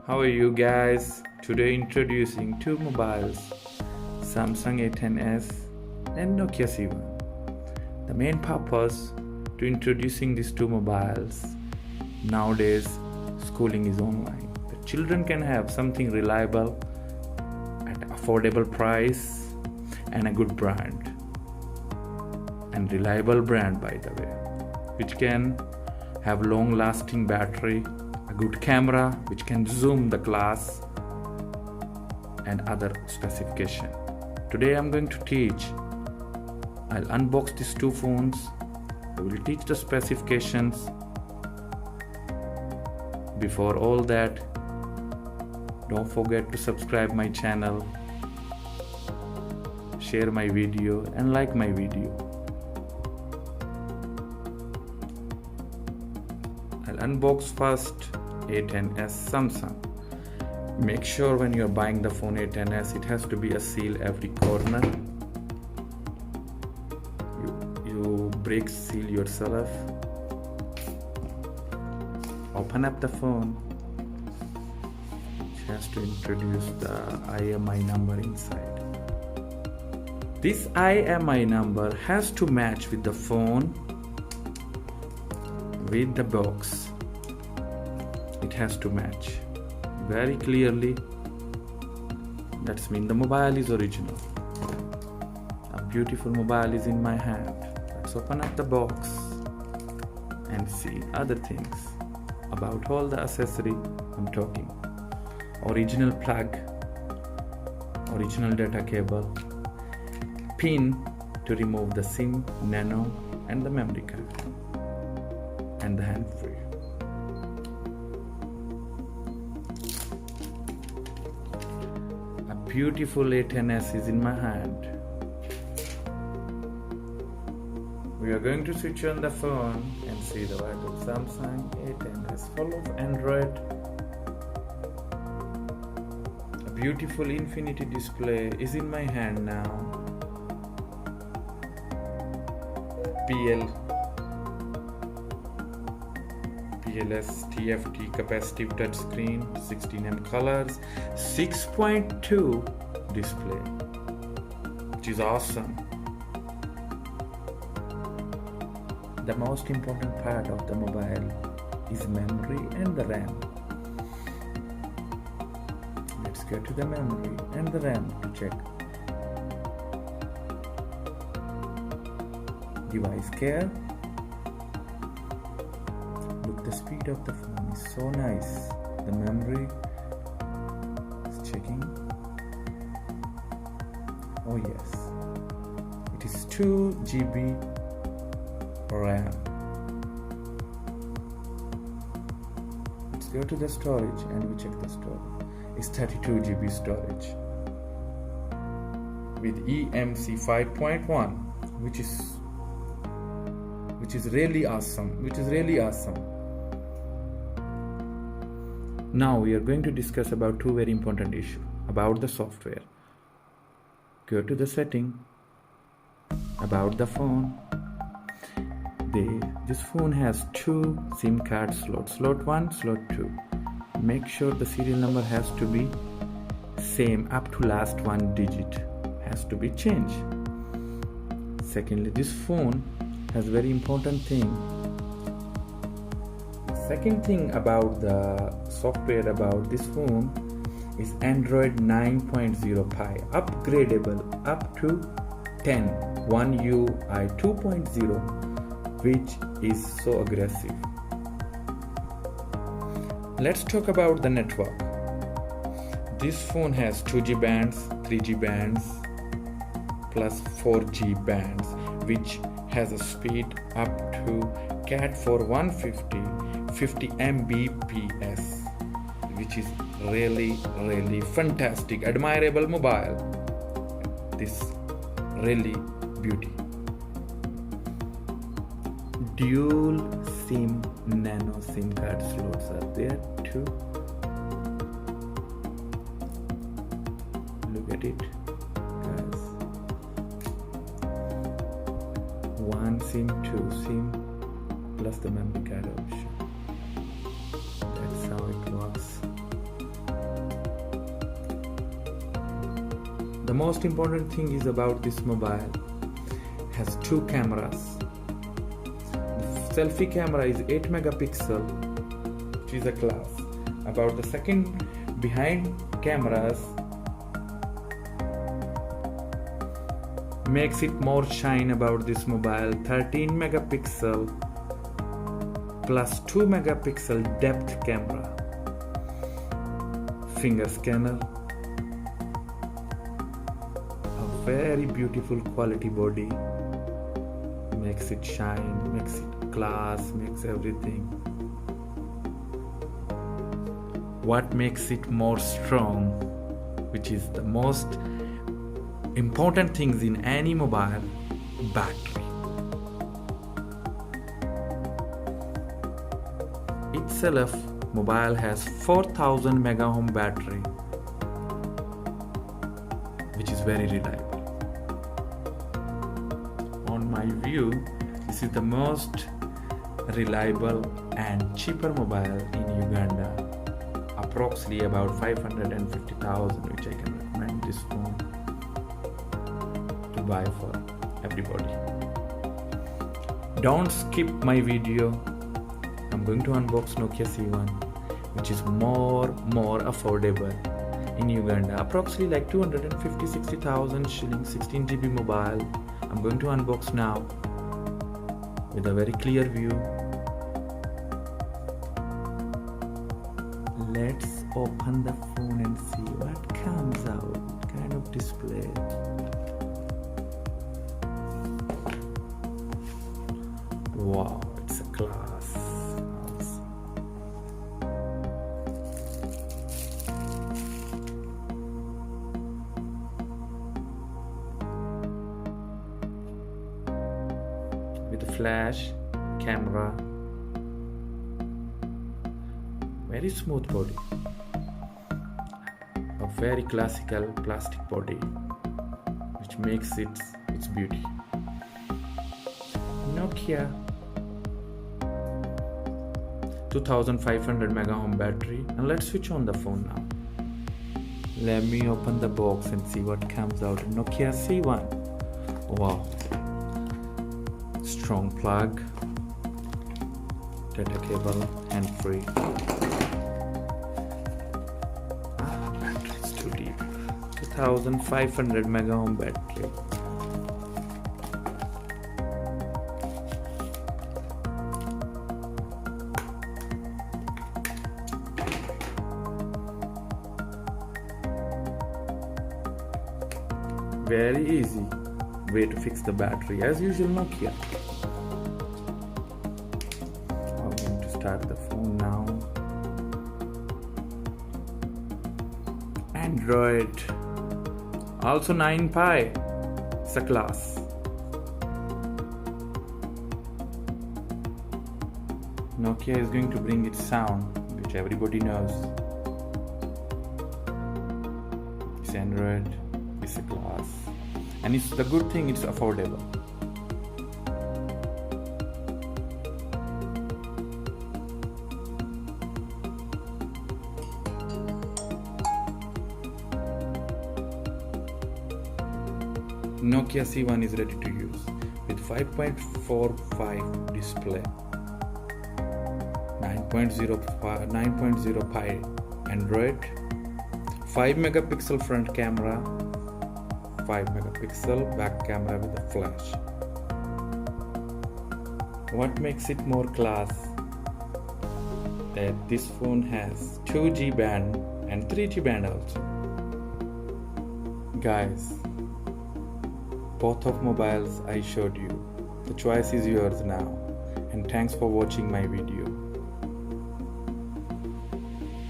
How are you guys? Today introducing two mobiles, Samsung A10s and Nokia C1. The main purpose to introducing these two mobiles, nowadays schooling is online. The children can have something reliable at affordable price and a good brand. And reliable brand, by the way, which can have long lasting battery, a good camera which can zoom the class, and other specification. Today I'm going to teach. I'll unbox these two phones. I will teach the specifications. Before all that, don't forget to subscribe my channel, share my video and like my video. I'll unbox first A10s Samsung. Make sure when you're buying the phone A10s, it has to be a seal every corner. You break seal yourself. Open up the phone. It has to introduce the IMEI number inside. This IMEI number has to match with the phone, with the box. It has to match very clearly. That's mean the mobile is original. A beautiful mobile is in my hand. Let's open up the box and see other things about all the accessory I'm talking. Original plug, original data cable, pin to remove the SIM, nano and the memory card, and the hand free. A beautiful A10s is in my hand. We are going to switch on the phone and see the word of Samsung A10s full of Android. A beautiful infinity display is in my hand now. PLS TFT capacitive touchscreen, 16M colors, 6.2 display, which is awesome. The most important part of the mobile is memory and the RAM. Let's go to the memory and the RAM to check. Device care. Look, the speed of the phone is so nice. The memory is checking. Oh yes, it is 2 GB RAM. Let's go to the storage and we check the storage. It's 32 GB storage with eMMC 5.1, which is really awesome. Now we are going to discuss about two very important issues about the software. Go to the setting, about the phone. This phone has two SIM card slots, slot 1, slot 2. Make sure the serial number has to be same up to last one digit, has to be changed. Secondly, this phone has very important thing. Second thing about the software about this phone is Android 9.0 Pie, upgradable up to 10, One UI 2.0, which is so aggressive. Let's talk about the network. This phone has 2G bands, 3G bands, plus 4G bands, which has a speed up to Cat4 150 50 Mbps, which is really fantastic, admirable mobile. This really beauty. Dual SIM nano SIM card slots are there too. Look at it, guys. One SIM, two SIM, plus the memory card option. That's how it works. most important thing is about this mobile has two cameras. The selfie camera is 8 megapixel, which is a class. About the second behind cameras makes it more shine about this mobile. 13 megapixel plus 2 megapixel depth camera, finger scanner, a very beautiful quality body, makes it shine, makes it class, makes everything. What makes it more strong, which is the most important things in any mobile, battery. Itself, mobile has 4000 mAh battery, which is very reliable. On my view, this is the most reliable and cheaper mobile in Uganda, approximately about 550,000, which I can recommend this phone to buy for everybody. Don't skip my video. I'm going to unbox Nokia C1, which is more affordable in Uganda, approximately like 250-60,000 shillings, 16 GB mobile. I'm going to unbox now with a very clear view. Let's open the phone and see what comes out. What kind of display? Wow, it's a class. With a flash camera, very smooth body, a very classical plastic body, which makes its beauty. Nokia, 2500 mAh battery, and let's switch on the phone now. Let me open the box and see what comes out. Nokia C1. Wow, strong plug, data cable, hand-free. Battery is too deep. 2500 mAh battery. Very easy way to fix the battery, as usual Nokia. I'm going to start the phone now. Android, also 9Pi, it's a class. Nokia is going to bring its sound, which everybody knows. It's Android, it's a class, and it's the good thing, it's affordable. Nokia C1 is ready to use with 5.45 display, 9.0 Pi Android, 5 megapixel front camera, 5 megapixel back camera with a flash. What makes it more class? That this phone has 2G band and 3G band also. Guys, both of mobiles I showed you. The choice is yours now, and thanks for watching my video.